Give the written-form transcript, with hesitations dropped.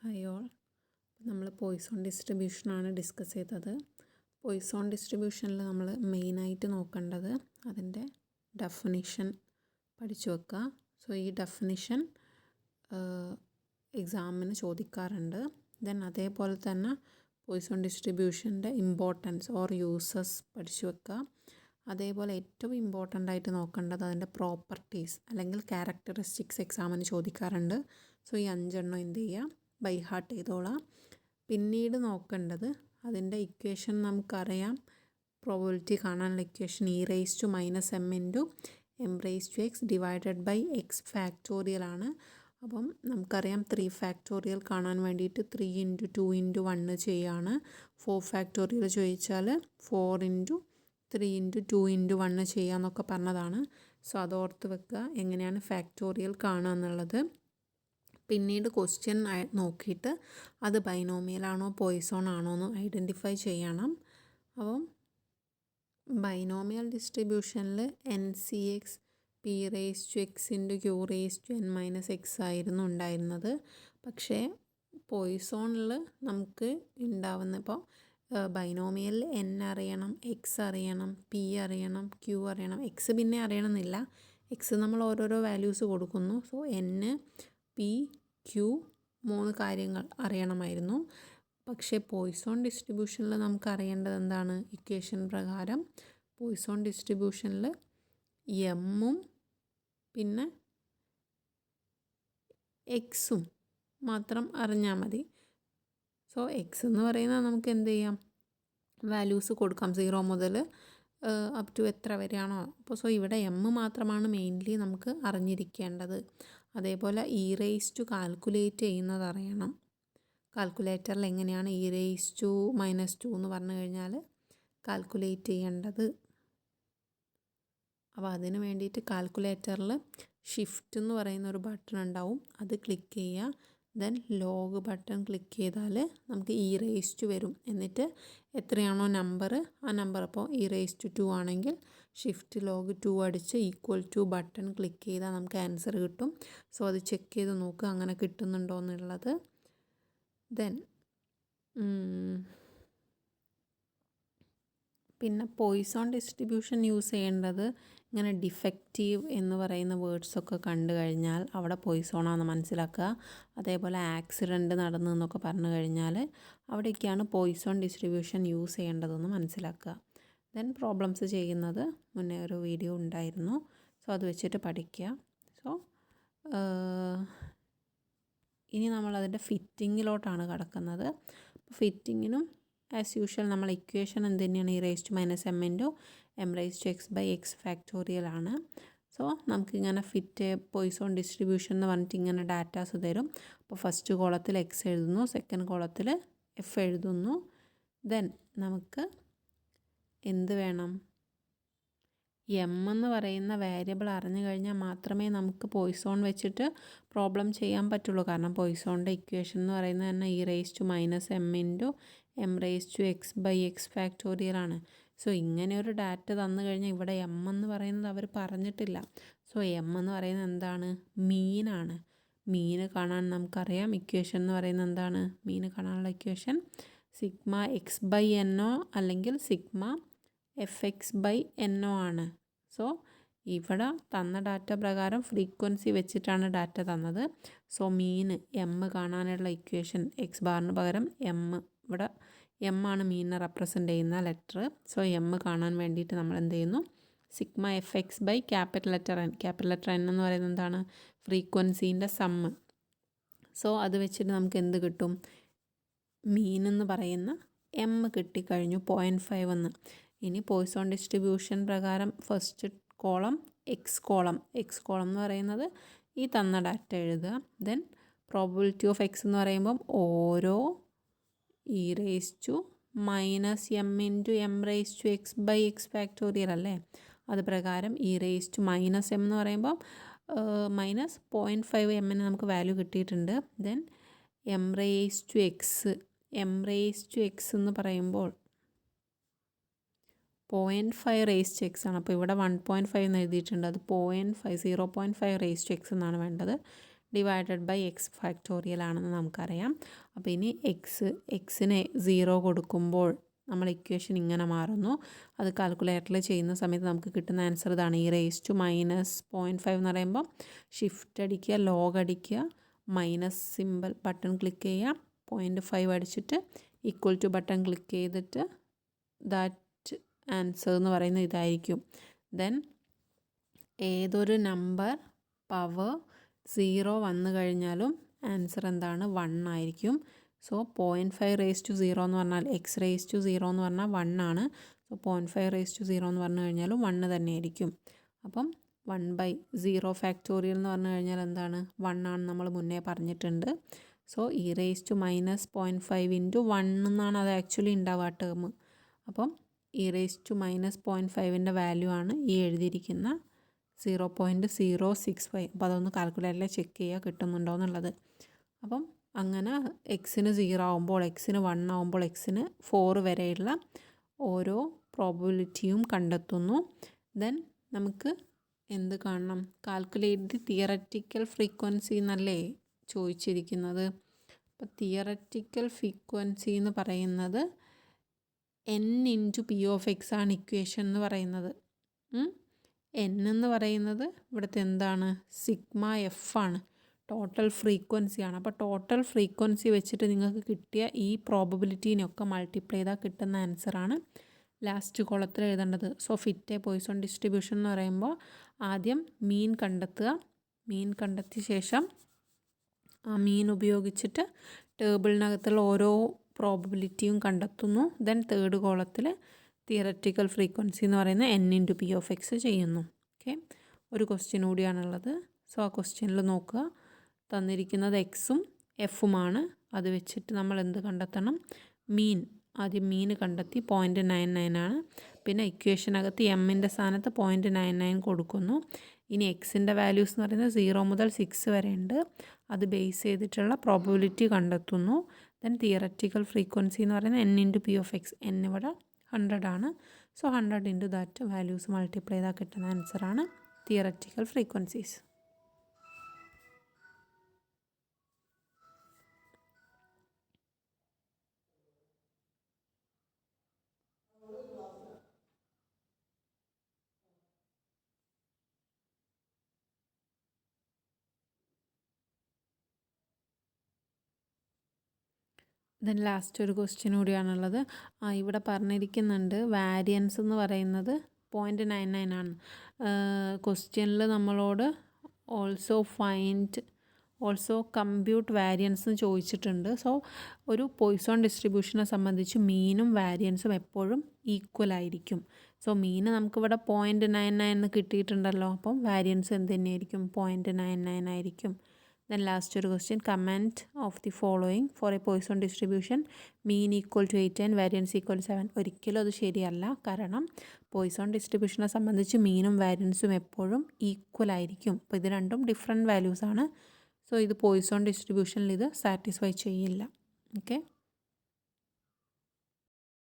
Hi all. നമ്മൾ Poisson ഡിസ്ട്രിബ്യൂഷനാണ് discuss ചെയ്തത്. Poisson ഡിസ്ട്രിബ്യൂഷനിൽ നമ്മൾ മെയിനായിട്ട് നോക്കേണ്ടത് അതിൻ്റെ ഡെഫിനിഷൻ പഠിച്ചു വെക്കുക. സോ ഈ ഡെഫിനിഷൻ എക്സാമിന് ചോദിക്കാറുണ്ട്. ദെൻ അതേപോലെ തന്നെ പോയിസോൺ ഡിസ്ട്രിബ്യൂഷൻ്റെ ഇമ്പോർട്ടൻസ് ഓർ യൂസസ് പഠിച്ചു വെക്കുക. അതേപോലെ ഏറ്റവും ഇമ്പോർട്ടൻ്റ് ആയിട്ട് നോക്കേണ്ടത് അതിൻ്റെ പ്രോപ്പർട്ടീസ് അല്ലെങ്കിൽ ക്യാരക്ടറിസ്റ്റിക്സ് എക്സാമിന് ചോദിക്കാറുണ്ട്. സോ ഈ 5 എന്ത് ചെയ്യുക, ബൈ ഹാർട്ട് ചെയ്തോളാം. പിന്നീട് നോക്കേണ്ടത് അതിൻ്റെ ഇക്വേഷൻ നമുക്കറിയാം. പ്രോബബിലിറ്റി കാണാനുള്ള equation e⁻m×m⁴x divided by x factorial ആണ്. അപ്പം നമുക്കറിയാം 3 ഫാക്ടോറിയൽ കാണാൻ വേണ്ടിയിട്ട് 3 × 2 × 1 ചെയ്യാണ്. 4 ഫാക്ടോറിയൽ ചോദിച്ചാൽ 4 × 3 × 2 × 1 ചെയ്യാമെന്നൊക്കെ പറഞ്ഞതാണ്. സോ അതോർത്ത് വെക്കുക എങ്ങനെയാണ് ഫാക്ടോറിയൽ കാണുക എന്നുള്ളത്. പിന്നീട് ക്വസ്റ്റ്യൻ നോക്കിയിട്ട് അത് ബൈനോമിയലാണോ പോയിസോൺ ആണോ എന്ന് ഐഡൻറ്റിഫൈ ചെയ്യണം. അപ്പം ബൈനോമിയൽ ഡിസ്ട്രിബ്യൂഷനിൽ NCX p⁻x × q⁻n−x ആയിരുന്നു ഉണ്ടായിരുന്നത്. പക്ഷേ പോയിസോണിൽ നമുക്ക് ഉണ്ടാവുന്ന ഇപ്പോൾ ബൈനോമിയലിൽ n അറിയണം, x അറിയണം, p അറിയണം, q അറിയണം. x പിന്നെ അറിയണമെന്നില്ല, x നമ്മൾ ഓരോരോ വാല്യൂസ് കൊടുക്കുന്നു. സോ n, p, q 3 കാര്യങ്ങൾ അറിയണമായിരുന്നു. പക്ഷേ പോയിസോൺ ഡിസ്ട്രിബ്യൂഷനിൽ നമുക്ക് അറിയേണ്ടത് എന്താണ്? ഇക്വേഷൻ പ്രകാരം പോയിസോൺ ഡിസ്ട്രിബ്യൂഷനിൽ എമ്മും പിന്നെ എക്സും മാത്രം അറിഞ്ഞാൽ മതി. സോ എക്സ് എന്ന് പറയുന്നത് നമുക്ക് എന്ത് ചെയ്യാം, വാല്യൂസ് കൊടുക്കാം 0 മുതൽ അപ് ടു എത്ര വരെയാണോ. അപ്പോൾ സോ ഇവിടെ എം മാത്രമാണ് മെയിൻലി നമുക്ക് അറിഞ്ഞിരിക്കേണ്ടത്. അതേപോലെ e⁻ കാൽക്കുലേറ്റ് ചെയ്യുന്നത് അറിയണം. കാൽക്കുലേറ്ററിൽ എങ്ങനെയാണ് e⁻−2 എന്ന് പറഞ്ഞു കഴിഞ്ഞാൽ കാൽക്കുലേറ്റ് ചെയ്യേണ്ടത്. അപ്പോൾ അതിന് വേണ്ടിയിട്ട് കാൽക്കുലേറ്ററിൽ ഷിഫ്റ്റ് എന്ന് പറയുന്ന ഒരു ബട്ടൺ ഉണ്ടാവും, അത് ക്ലിക്ക് ചെയ്യുക. ദെൻ ലോഗ് ബട്ടൺ ക്ലിക്ക് ചെയ്താൽ നമുക്ക് e⁻² വരും. എന്നിട്ട് എത്രയാണോ നമ്പർ ആ നമ്പർ, അപ്പോൾ e⁻² ആണെങ്കിൽ ഷിഫ്റ്റ് ലോഗ് 2 അടിച്ച് =, ബട്ടൺ ക്ലിക്ക് ചെയ്താൽ നമുക്ക് ആൻസർ കിട്ടും. സോ അത് ചെക്ക് ചെയ്ത് നോക്കുക അങ്ങനെ കിട്ടുന്നുണ്ടോ എന്നുള്ളത്. ദെൻ പിന്നെ പോയിസോൺ ഡിസ്ട്രിബ്യൂഷൻ യൂസ് ചെയ്യേണ്ടത് ഇങ്ങനെ ഡിഫക്റ്റീവ് എന്ന് പറയുന്ന വേർഡ്സൊക്കെ കണ്ടു കഴിഞ്ഞാൽ അവിടെ പോയിസോണാണെന്ന് മനസ്സിലാക്കുക. അതേപോലെ ആക്സിഡൻറ്റ് നടന്നു എന്നൊക്കെ പറഞ്ഞു കഴിഞ്ഞാൽ അവിടെയൊക്കെയാണ് പോയിസോൺ ഡിസ്ട്രിബ്യൂഷൻ യൂസ് ചെയ്യേണ്ടതെന്ന് മനസ്സിലാക്കുക. ദെൻ പ്രോബ്ലംസ് ചെയ്യുന്നത് മുന്നേ ഒരു വീഡിയോ ഉണ്ടായിരുന്നു. സോ അത് വെച്ചിട്ട് പഠിക്കുക. സോ ഇനി നമ്മളതിൻ്റെ ഫിറ്റിങ്ങിലോട്ടാണ് കിടക്കുന്നത്. ഫിറ്റിങ്ങിനും ആസ് യൂഷ്വൽ നമ്മൾ ഇക്വേഷൻ എന്ത് തന്നെയാണ് e⁻m×m⁴x ഫാക്ടോറിയൽ ആണ്. സോ നമുക്കിങ്ങനെ ഫിറ്റ് പോയിസോൺ ഡിസ്ട്രിബ്യൂഷൻ എന്ന് പറഞ്ഞിട്ട് ഇങ്ങനെ ഡാറ്റാസ് തരും. അപ്പോൾ ഫസ്റ്റ് കോളത്തിൽ എക്സ് എഴുതുന്നു, സെക്കൻഡ് കോളത്തിൽ എഫ് എഴുതുന്നു. ദെൻ നമുക്ക് എന്ത് വേണം, എം എന്ന് പറയുന്ന വേരിയബിൾ അറിഞ്ഞു കഴിഞ്ഞാൽ മാത്രമേ നമുക്ക് പോയിസോൺ വെച്ചിട്ട് പ്രോബ്ലം ചെയ്യാൻ പറ്റുള്ളൂ. കാരണം പോയിസോണിൻ്റെ ഇക്വേഷൻ എന്ന് പറയുന്നത് തന്നെ e⁻m×m⁴x ഫാക്ടോറിയൽ ആണ്. സോ ഇങ്ങനെ ഒരു ഡാറ്റ തന്നു കഴിഞ്ഞാൽ ഇവിടെ എം എന്ന് പറയുന്നത് അവർ പറഞ്ഞിട്ടില്ല. സോ എം എന്ന് പറയുന്നത് എന്താണ്? മീനാണ്. മീന് കാണാൻ നമുക്കറിയാം ഇക്വേഷൻ എന്ന് പറയുന്നത് എന്താണ്? മീന് കാണാനുള്ള ഇക്വേഷൻ σx/NO അല്ലെങ്കിൽ σfx/NO ആണ്. സോ ഇവിടെ തന്ന ഡാറ്റ പ്രകാരം ഫ്രീക്വൻസി വെച്ചിട്ടാണ് ഡാറ്റ തന്നത്. സോ മീന് എം കാണാനുള്ള ഇക്വേഷൻ എക്സ് ബാറിന് പകരം എം, ഇവിടെ എം ആണ് മീനിനെ റെപ്രസെൻ്റ് ചെയ്യുന്ന ലെറ്റർ. സോ എം കാണാൻ വേണ്ടിയിട്ട് നമ്മൾ എന്ത് ചെയ്യുന്നു, capital letter N. Capital letter N എന്ന് പറയുന്നത് എന്താണ്? ഫ്രീക്വൻസീൻ്റെ സമ്മ്. സോ അത് വെച്ചിട്ട് നമുക്ക് എന്ത് കിട്ടും? മീനെന്ന് പറയുന്ന എം കിട്ടിക്കഴിഞ്ഞു 0.5 എന്ന്. ഇനി പോയിസോൺ ഡിസ്ട്രിബ്യൂഷൻ പ്രകാരം ഫസ്റ്റ് കോളം എക്സ് കോളം എന്ന് പറയുന്നത് ഈ തന്ന ഡാറ്റ എഴുതുക. ദെൻ പ്രോബബിലിറ്റി ഓഫ് എക്സ് എന്ന് പറയുമ്പം ഓരോ e⁻m×m⁴x ഫാക്ടോറിയൽ അല്ലേ, അത് പ്രകാരം e⁻m എന്ന് പറയുമ്പം -0.5 എമ്മിന് നമുക്ക് വാല്യൂ കിട്ടിയിട്ടുണ്ട്. ദെൻ m⁻x എന്ന് പറയുമ്പോൾ 0.5 ആണ്. അപ്പോൾ ഇവിടെ 1.5 എന്ന് എഴുതിയിട്ടുണ്ട്, അത് 0.5 raised to x എന്നാണ് വേണ്ടത്. ഡിവൈഡഡ് ബൈ എക്സ് ഫാക്ടോറിയൽ ആണെന്ന് നമുക്കറിയാം. അപ്പോൾ ഇനി എക്സിന് 0 കൊടുക്കുമ്പോൾ നമ്മൾ ഇക്വേഷൻ ഇങ്ങനെ മാറുന്നു. അത് കാൽക്കുലേറ്ററിൽ ചെയ്യുന്ന സമയത്ത് നമുക്ക് കിട്ടുന്ന ആൻസർ ഇതാണ്. ഈ റേസ് ടു -0.5 എന്ന് പറയുമ്പോൾ ഷിഫ്റ്റ് അടിക്കുക, ലോഗ് അടിക്കുക, മൈനസ് സിമ്പിൾ ബട്ടൺ ക്ലിക്ക് ചെയ്യുക, 0.5 അടിച്ചിട്ട് ഈക്വൽ ടു ബട്ടൺ ക്ലിക്ക് ചെയ്തിട്ട് ദാറ്റ് ആൻസർ എന്ന് പറയുന്നത് ഇതായിരിക്കും. ദെൻ ഏതൊരു നമ്പർ പവർ 0 വന്നു കഴിഞ്ഞാലും ആൻസർ എന്താണ്? 1 ആയിരിക്കും. സോ 0.5 റേസ് ടു 0 എന്ന് പറഞ്ഞാൽ എക്സ് റേസ് ടു 0 എന്ന് പറഞ്ഞാൽ 1 ആണ്. സോ 0.5 റേസ് ടു 0 എന്ന് പറഞ്ഞു കഴിഞ്ഞാലും 1 തന്നെ ആയിരിക്കും. അപ്പം 1/0 ഫാക്ടോറിയൽ എന്ന് പറഞ്ഞു കഴിഞ്ഞാൽ എന്താണ്? 1 ആണ് നമ്മൾ മുന്നേ പറഞ്ഞിട്ടുണ്ട്. So e raise to -0.5 into 1 എന്നാണ് അത് ആക്ച്വലി ഉണ്ടാവുക ടേം. അപ്പം ഇ റേസ് ടു -0.5ൻ്റെ വാല്യൂ ആണ് ഈ എഴുതിയിരിക്കുന്ന 0.065. അപ്പോൾ അതൊന്ന് കാൽക്കുലേറ്ററിൽ ചെക്ക് ചെയ്യുക കിട്ടുന്നുണ്ടോ എന്നുള്ളത്. അപ്പം അങ്ങനെ എക്സിന് 0 ആകുമ്പോൾ, എക്സിന് 1 ആകുമ്പോൾ, എക്സിന് 4 വരെയുള്ള ഓരോ പ്രോബബിലിറ്റിയും കണ്ടെത്തുന്നു. ദെൻ നമുക്ക് എന്ത് കാണണം? കാൽക്കുലേറ്റ് ദി തിയററ്റിക്കൽ ഫ്രീക്വൻസി എന്നല്ലേ ചോദിച്ചിരിക്കുന്നത്. അപ്പോൾ തിയററ്റിക്കൽ ഫ്രീക്വൻസി എന്ന് പറയുന്നത് n into P of X ആണ് ഇക്വേഷൻ എന്ന് പറയുന്നത്. n എന്ന് പറയുന്നത് ഇവിടുത്തെ എന്താണ്? സിഗ്മ എഫ് ആണ്, ടോട്ടൽ ഫ്രീക്വൻസി ആണ്. അപ്പോൾ ടോട്ടൽ ഫ്രീക്വൻസി വെച്ചിട്ട് നിങ്ങൾക്ക് കിട്ടിയ ഈ പ്രോബബിലിറ്റീനെയൊക്കെ മൾട്ടിപ്ലൈ ചെയ്താൽ കിട്ടുന്ന ആൻസറാണ് ലാസ്റ്റ് കോളത്തിൽ എഴുതേണ്ടത്. So fit A poison distribution എന്ന് പറയുമ്പോൾ ആദ്യം മീൻ കണ്ടെത്തുക. മീൻ കണ്ടെത്തിയ ശേഷം ആ മീൻ ഉപയോഗിച്ചിട്ട് ടേബിളിനകത്തുള്ള ഓരോ പ്രോബബിലിറ്റിയും കണ്ടെത്തുന്നു. ദെൻ തേർഡ് കോളത്തിൽ തിയററ്റിക്കൽ ഫ്രീക്വൻസി എന്ന് പറയുന്നത് n into P of X ചെയ്യുന്നു. ഓക്കെ, ഒരു ക്വസ്റ്റ്യൻ കൂടിയാണുള്ളത്. സോ ആ ക്വസ്റ്റ്യനിൽ നോക്കുക, തന്നിരിക്കുന്നത് എക്സും എഫുമാണ്. അത് വെച്ചിട്ട് നമ്മൾ എന്ത് കണ്ടെത്തണം? മീൻ. ആദ്യം മീൻ കണ്ടെത്തി 0.99 ആണ്. പിന്നെ ഇക്വേഷനകത്ത് എമ്മിൻ്റെ സ്ഥാനത്ത് 0.99 കൊടുക്കുന്നു. ഇനി എക്സിൻ്റെ വാല്യൂസ് എന്ന് പറയുന്നത് 0 മുതൽ 6 വരെ ഉണ്ട്. അത് ബേസ് ചെയ്തിട്ടുള്ള പ്രോബബിലിറ്റി കണ്ടെത്തുന്നു. ദെൻ തിയററ്റിക്കൽ ഫ്രീക്വൻസി എന്ന് പറയുന്നത് n into P of X. n ഇവിടെ 100 ആണ്. So 100 into that values multiply ചെയ്താൽ കിട്ടുന്ന ആൻസറാണ് തിയററ്റിക്കൽ ഫ്രീക്വൻസീസ്. ദെൻ ലാസ്റ്റ് ഒരു ക്വസ്റ്റ്യൻ കൂടിയാണുള്ളത്. ഇവിടെ പറഞ്ഞിരിക്കുന്നുണ്ട് വാരിയൻസ് എന്ന് പറയുന്നത് 0.99 ആണ്. ക്വസ്റ്റ്യനിൽ നമ്മളോട് ഓൾസോ കമ്പ്യൂട്ട് വാരിയൻസ് എന്ന് ചോദിച്ചിട്ടുണ്ട്. സോ ഒരു പോയ്സോൺ ഡിസ്ട്രിബ്യൂഷനെ സംബന്ധിച്ച് മീനും വാരിയൻസും എപ്പോഴും ഈക്വൽ ആയിരിക്കും. സോ മീന് നമുക്കിവിടെ 0.99 എന്ന് കിട്ടിയിട്ടുണ്ടല്ലോ. അപ്പം വാരിയൻസ് എന്ത് തന്നെയായിരിക്കും? 0.99 ആയിരിക്കും. ദെൻ ലാസ്റ്റ് ഒരു question, comment of the following for a Poisson distribution mean equal to 8 and variance equal 7. ഒരിക്കലും അത് ശരിയല്ല. കാരണം പോയ്സോൺ ഡിസ്ട്രിബ്യൂഷനെ സംബന്ധിച്ച് മീനും വാരിയൻസും എപ്പോഴും ഈക്വൽ ആയിരിക്കും. അപ്പോൾ ഇത് രണ്ടും ഡിഫറെൻറ്റ് വാല്യൂസ് ആണ്. സോ ഇത് പോയ്സോൺ ഡിസ്ട്രിബ്യൂഷനിൽ ഇത് സാറ്റിസ്ഫൈ ചെയ്യില്ല. ഓക്കെ.